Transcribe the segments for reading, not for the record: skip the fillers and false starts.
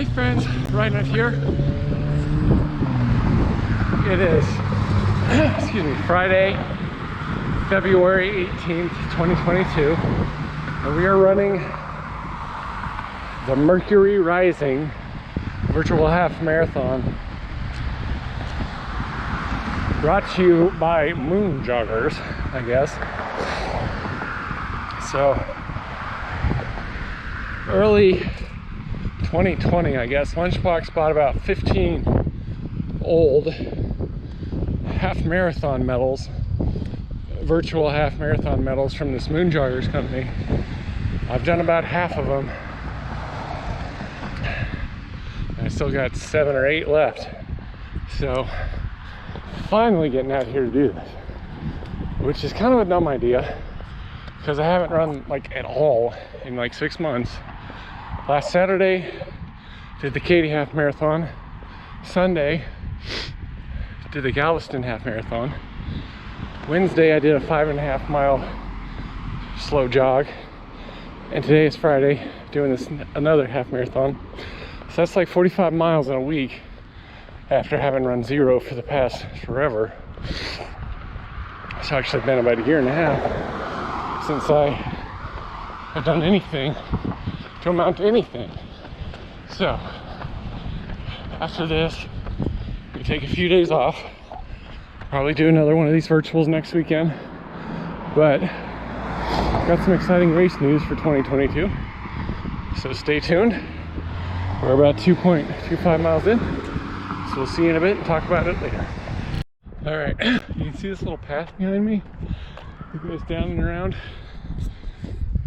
Hey friends, riding out here. It is, excuse me, Friday, February 18th, 2022. And we are running the Mercury Rising virtual half marathon. Brought to you by Moon Joggers, I guess. So, early 2020, I guess, Lunchbox bought about 15 old half marathon medals, virtual half marathon medals from this Moon Joggers company. I've done about half of them. I still got 7 or 8 left. So, finally getting out here to do this, which is kind of a dumb idea because I haven't run like at all in like 6 months. Last Saturday, did the Katy half marathon. Sunday, did the Galveston half marathon. Wednesday, I did a 5.5 mile slow jog. And today is Friday, doing this another half marathon. So that's like 45 miles in a week after having run 0 for the past forever. It's actually been about a year and a half since I have done anything to amount to anything. So after this, we take a few days off. Probably do another one of these virtuals next weekend. But got some exciting race news for 2022. So stay tuned. We're about 2.25 miles in. So we'll see you in a bit and talk about it later. All right, you can see this little path behind me. It goes down and around.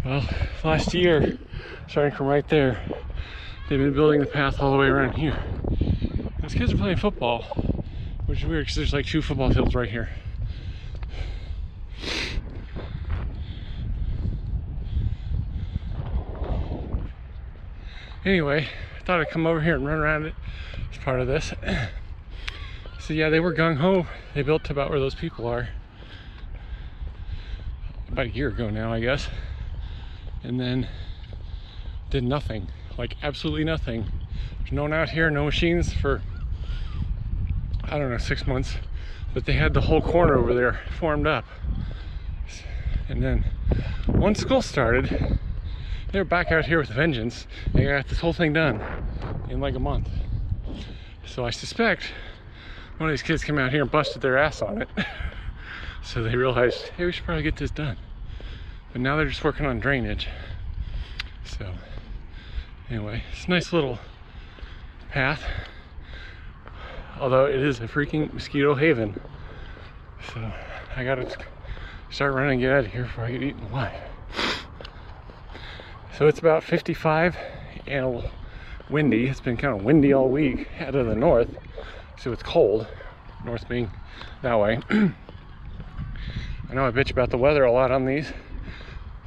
Well, last year, starting from right there, they've been building the path all the way around here. Those kids are playing football, which is weird because there's like 2 football fields right here. Anyway, I thought I'd come over here and run around it as part of this. So yeah, they were gung-ho. They built to about where those people are. About a year ago now, I guess. And then did nothing, like absolutely nothing. There's no one out here, no machines for, I don't know, 6 months. But they had the whole corner over there formed up. And then once school started, they were back out here with a vengeance. They got this whole thing done in like a month. So I suspect one of these kids came out here and busted their ass on it. So they realized, hey, we should probably get this done. But now they're just working on drainage. So anyway, it's a nice little path. Although it is a freaking mosquito haven. So I gotta start running and get out of here before I get eaten alive. So it's about 55 and windy. It's been kind of windy all week out of the north. So it's cold, north being that way. I know I bitch about the weather a lot on these,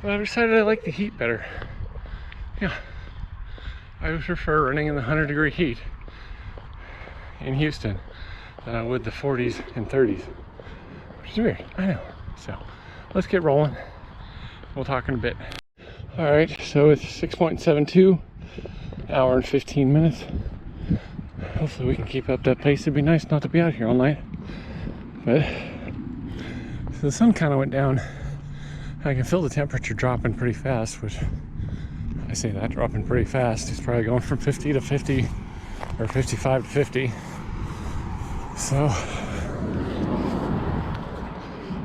but I've decided I like the heat better. Yeah, I would prefer running in the 100-degree heat in Houston than I would the 40s and 30s, which is weird, I know. So let's get rolling. We'll talk in a bit. All right, so it's 6.72, hour and 15 minutes. Hopefully we can keep up that pace. It'd be nice not to be out here all night. But so the sun kind of went down. I can feel the temperature dropping pretty fast, which I say that dropping pretty fast. It's probably going from 50 to 50 or 55 to 50. So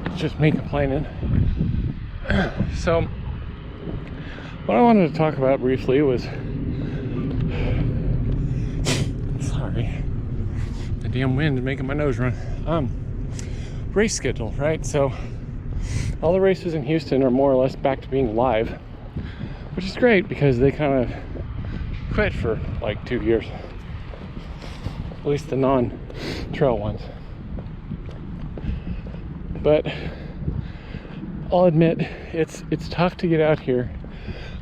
it's just me complaining. So what I wanted to talk about briefly was, sorry, the damn wind is making my nose run. Race schedule, right? So all the races in Houston are more or less back to being live, which is great because they kind of quit for like 2 years, at least the non-trail ones. But I'll admit it's tough to get out here.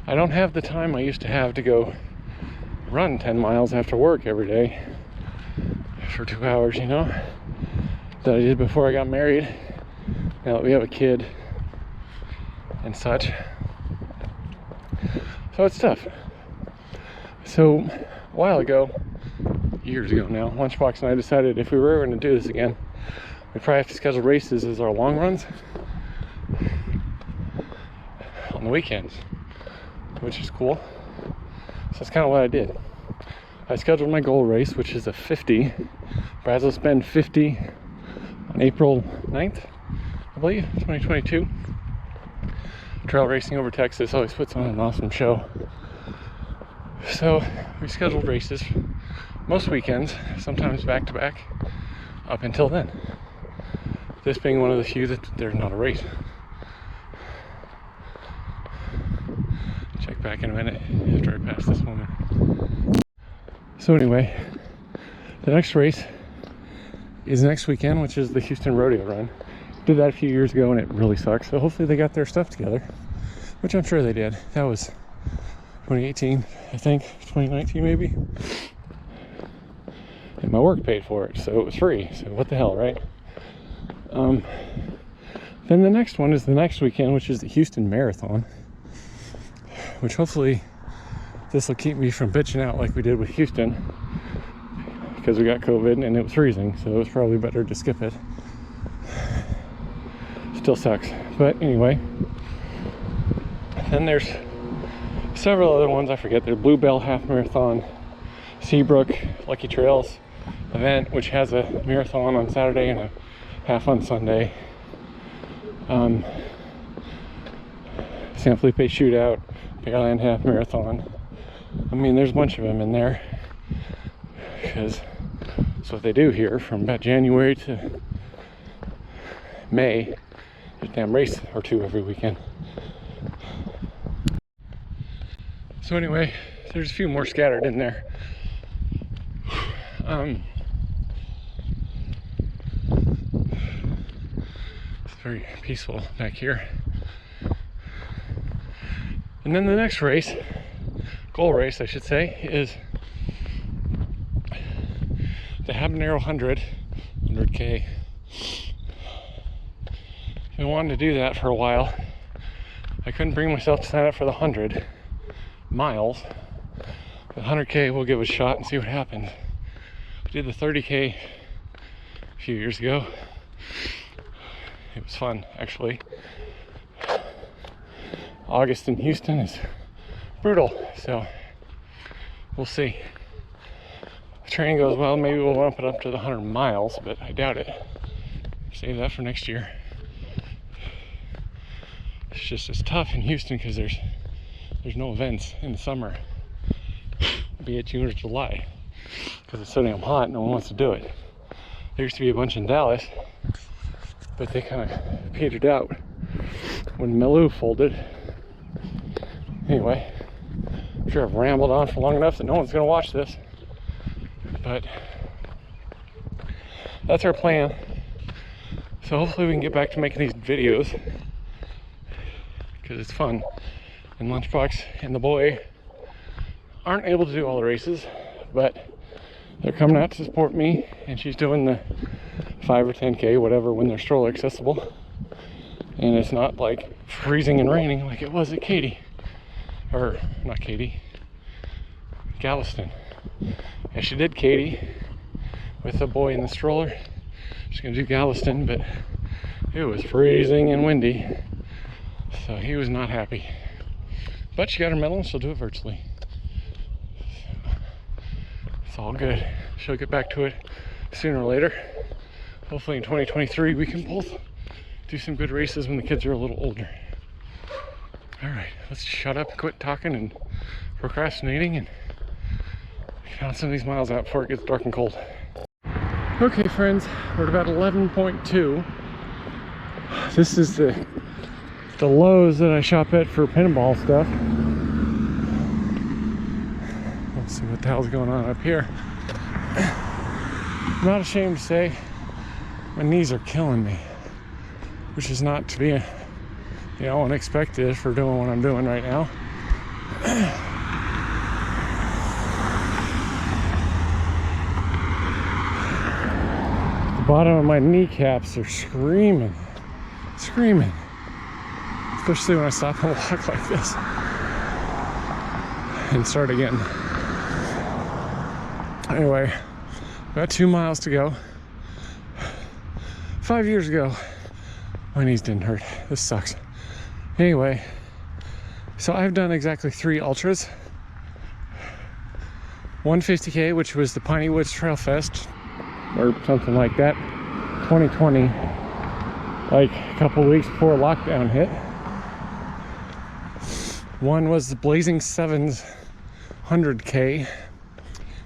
I don't have the time I used to have to go run 10 miles after work every day for 2 hours, you know, that I did before I got married. Now that we have a kid and such, so it's tough. So a while ago, years ago now, Lunchbox and I decided if we were ever going to do this again, we'd probably have to schedule races as our long runs on the weekends, which is cool. So that's kind of what I did. I scheduled my goal race, which is a 50, Brazos Bend 50 on April 9th, I believe, 2022. Trail racing over Texas always puts on an awesome show. So we scheduled races most weekends, sometimes back to back, up until then. This being one of the few that there's not a race. Check back in a minute after I pass this woman. So anyway, the next race is next weekend, which is the Houston Rodeo Run. Did that a few years ago and it really sucks. So hopefully they got their stuff together, which I'm sure they did. That was 2018, I think, 2019 maybe. And my work paid for it, so it was free. So what the hell, right? Then the next one is the next weekend, which is the Houston Marathon, which hopefully this will keep me from bitching out like we did with Houston, because we got COVID and it was freezing, so it was probably better to skip it. Still sucks, but anyway. Then there's several other ones I forget. There's Bluebell Half Marathon, Seabrook Lucky Trails event, which has a marathon on Saturday and a half on Sunday. San Felipe Shootout, Pearland Half Marathon. I mean, there's a bunch of them in there, because that's what they do here from about January to May. There's a damn race or two every weekend. So anyway, there's a few more scattered in there. It's very peaceful back here. And then the next race, goal race I should say, is the Habanero 100K. I wanted to do that for a while. I couldn't bring myself to sign up for the 100 miles. The 100K we'll give it a shot and see what happens. I did the 30K a few years ago. It was fun, actually. August in Houston is brutal, so we'll see. If training goes well, maybe we'll bump it up to the 100 miles, but I doubt it. Save that for next year. It's tough in Houston because there's no events in the summer, be it June or July, because it's so damn hot. No one wants to do it. There used to be a bunch in Dallas, but they kind of petered out when Melou folded. Anyway, I'm sure I've rambled on for long enough that no one's gonna watch this, but that's our plan. So hopefully we can get back to making these videos, because it's fun. And Lunchbox and the boy aren't able to do all the races, but they're coming out to support me, and she's doing the 5 or 10K, whatever, when they're stroller accessible. And it's not like freezing and raining like it was at Katy. Or, not Katy, Galveston. And she did Katy with the boy in the stroller. She's gonna do Galveston, but it was freezing and windy, so he was not happy. But she got her medal and she'll do it virtually. So, it's all good. She'll get back to it sooner or later. Hopefully in 2023 we can both do some good races when the kids are a little older. Alright, let's shut up, quit talking and procrastinating, and count some of these miles out before it gets dark and cold. Okay friends, we're at about 11.2. This is the Lowe's that I shop at for pinball stuff. Let's see what the hell's going on up here. I'm not ashamed to say my knees are killing me, which is not to be unexpected for doing what I'm doing right now. The bottom of my kneecaps are screaming, especially when I stop and walk like this and start again. Anyway, about 2 miles to go. 5 years ago, my knees didn't hurt. This sucks. Anyway, so I've done exactly 3 ultras. 150K, which was the Piney Woods Trail Fest, or something like that, 2020, like a couple weeks before lockdown hit. One was the Blazing Sevens 100K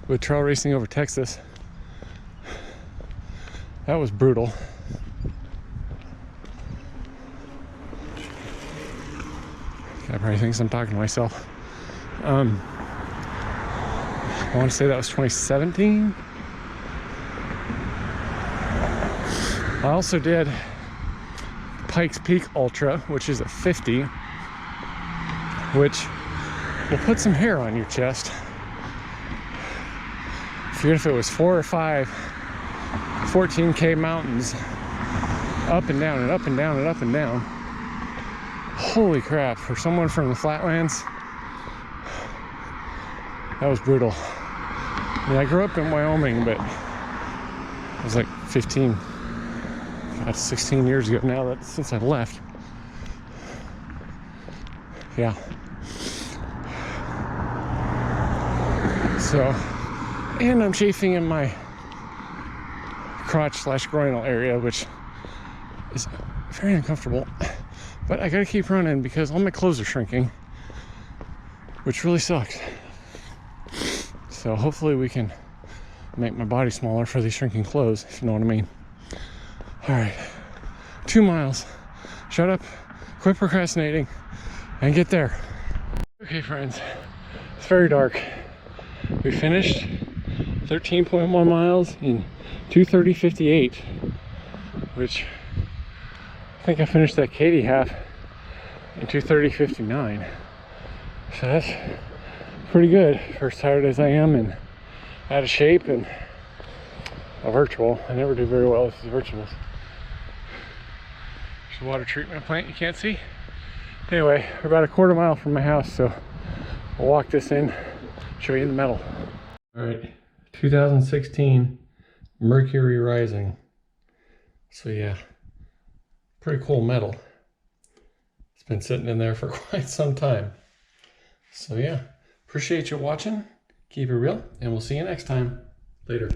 with trail racing over Texas. That was brutal. God probably thinks I'm talking to myself. I want to say that was 2017. I also did Pikes Peak Ultra, which is a 50, which will put some hair on your chest. Forget if it was 4 or 5 14K mountains, up and down and up and down and up and down. Holy crap, for someone from the flatlands, that was brutal. I mean, I grew up in Wyoming, but I was like 15, that's 16 years ago now, that since I left. Yeah. So, and I'm chafing in my crotch/groinal area, which is very uncomfortable. But I gotta keep running because all my clothes are shrinking, which really sucks. So hopefully we can make my body smaller for these shrinking clothes, if you know what I mean. All right, 2 miles. Shut up, quit procrastinating, and get there. Okay, friends, it's very dark. We finished 13.1 miles in 2:30:58, which I think I finished that Katy half in 2:30:59. So that's pretty good for as tired as I am and out of shape and a virtual. I never do very well with these virtuals. There's a water treatment plant you can't see. Anyway, we're about a quarter mile from my house, so I'll walk this in, show you the metal. All right, 2016 Mercury Rising. So yeah, pretty cool metal. It's been sitting in there for quite some time. So yeah, appreciate you watching. Keep it real, and we'll see you next time. Later.